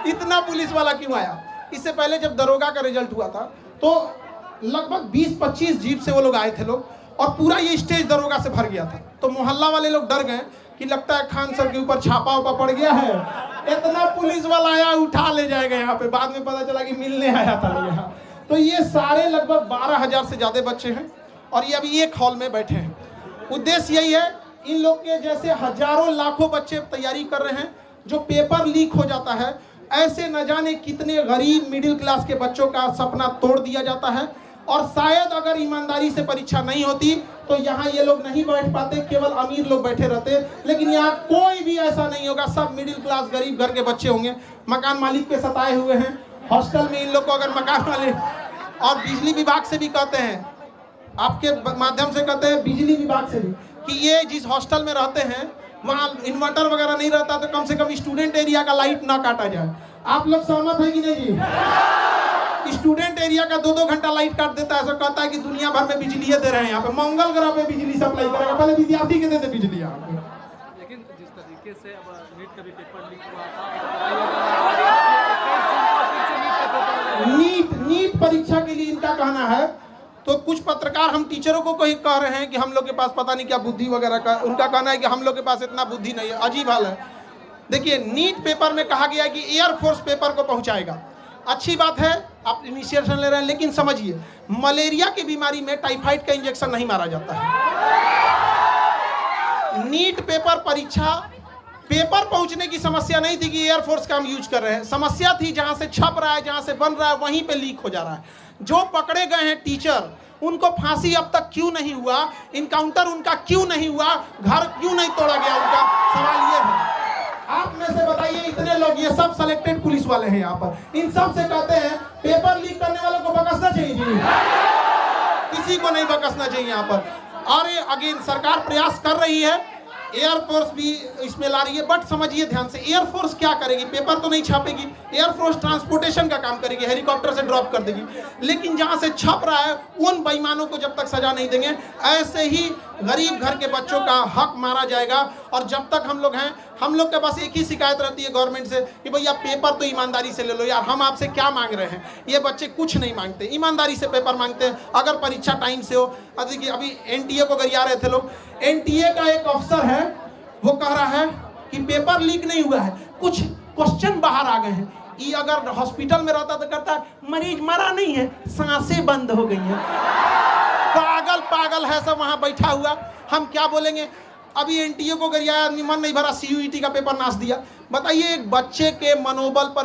इतना पुलिस वाला क्यों आया? इससे पहले जब दरोगा का रिजल्ट हुआ था तो लगभग 20-25 जीप से वो लोग आए थे लोग, और पूरा ये स्टेज दरोगा से भर गया था। तो मोहल्ला वाले लोग डर गए कि लगता है खान सर के ऊपर छापा उपा पड़ गया है, इतना पुलिस वाला आया उठा ले जाएगा यहाँ पे। बाद में पता चला कि मिलने आया था लोग यहाँ। तो ये सारे लगभग 12,000 से ज्यादा बच्चे हैं और ये अभी एक हॉल में बैठे हैं। उद्देश्य यही है, इन लोग के जैसे हजारों लाखों बच्चे तैयारी कर रहे हैं, जो पेपर लीक हो जाता है, ऐसे न जाने कितने गरीब मिडिल क्लास के बच्चों का सपना तोड़ दिया जाता है। और शायद अगर ईमानदारी से परीक्षा नहीं होती तो यहाँ ये लोग नहीं बैठ पाते, केवल अमीर लोग बैठे रहते। लेकिन यहाँ कोई भी ऐसा नहीं होगा, सब मिडिल क्लास गरीब घर के बच्चे होंगे। मकान मालिक के सताए हुए हैं हॉस्टल में, इन लोग को अगर मकान मालिक और बिजली विभाग से भी कहते हैं, आपके माध्यम से कहते हैं बिजली विभाग से भी, कि ये जिस हॉस्टल में रहते हैं वहाँ इन्वर्टर वगैरह नहीं रहता, तो कम से कम स्टूडेंट एरिया का लाइट ना काटा जाए। आप लोग सहमत है कि नहीं जी? स्टूडेंट एरिया का 2-2 घंटा लाइट काट देता है, ऐसा कहता है कि दुनिया भर में बिजली दे रहे हैं, यहाँ पे मंगल ग्रह पे बिजली सप्लाई करेगा, पहले विद्यार्थी के देते बिजली यहाँ पे। लेकिन जिस तरीके से अब नीट का भी पेपर लीक हुआ था, नीट परीक्षा के लिए इनका कहना है, तो कुछ पत्रकार हम टीचरों को कहीं कह रहे हैं कि हम लोग के पास पता नहीं क्या बुद्धि वगैरह का, उनका कहना है कि हम लोग के पास इतना बुद्धि नहीं है। अजीब हाल है। देखिए, नीट पेपर में कहा गया है कि एयरफोर्स पेपर को पहुंचाएगा। अच्छी बात है, आप इनिशिएशन ले रहे हैं, लेकिन समझिए मलेरिया की बीमारी में टाइफाइड का इंजेक्शन नहीं मारा जाता है। नीट पेपर परीक्षा पेपर पहुंचने की समस्या नहीं थी कि एयरफोर्स का हम यूज कर रहे हैं, समस्या थी जहां से छप रहा है, जहां से बन रहा है, वहीं पे लीक हो जा रहा है। जो पकड़े गए हैं टीचर, उनको फांसी अब तक क्यों नहीं हुआ, इनकाउंटर उनका क्यों नहीं हुआ, घर क्यों नहीं तोड़ा गया, उनका सवाल ये है। आप में से बताइए, इतने लोग, ये सब सिलेक्टेड पुलिस वाले हैं यहाँ पर, इन सब से कहते हैं पेपर लीक करने वालों को बकसना चाहिए जी, किसी को नहीं बकसना चाहिए यहाँ पर। और अगेन सरकार प्रयास कर रही है, एयरफोर्स भी इसमें ला रही है, बट समझिए ध्यान से, एयरफोर्स क्या करेगी? पेपर तो नहीं छापेगी, एयरफोर्स ट्रांसपोर्टेशन का काम करेगी, हेलीकॉप्टर से ड्रॉप कर देगी। लेकिन जहां से छप रहा है उन बेईमानों को जब तक सजा नहीं देंगे, ऐसे ही गरीब घर के बच्चों का हक मारा जाएगा। और जब तक हम लोग हैं, हम लोग के पास एक ही शिकायत रहती है गवर्नमेंट से कि भैया पेपर तो ईमानदारी से ले लो यार, हम आपसे क्या मांग रहे हैं। ये बच्चे कुछ नहीं मांगते, ईमानदारी से पेपर मांगते हैं, अगर परीक्षा टाइम से हो। देखिए, अभी एनटीए को गरिया रहे थे लोग, एनटीए का एक अफसर है, वो कह रहा है कि पेपर लीक नहीं हुआ है, कुछ क्वेश्चन बाहर आ गए हैं। ये अगर हॉस्पिटल में रहता तो कहता है मरीज मरा नहीं है, सांसें बंद हो गई हैं। पागल है सब वहां बैठा हुआ, हम क्या बोलेंगे? अभी एनटीए को गरियाया, मन नहीं भरा, सीयूईटी का पेपर नाश दिया। बताइए, एक बच्चे के मनोबल पर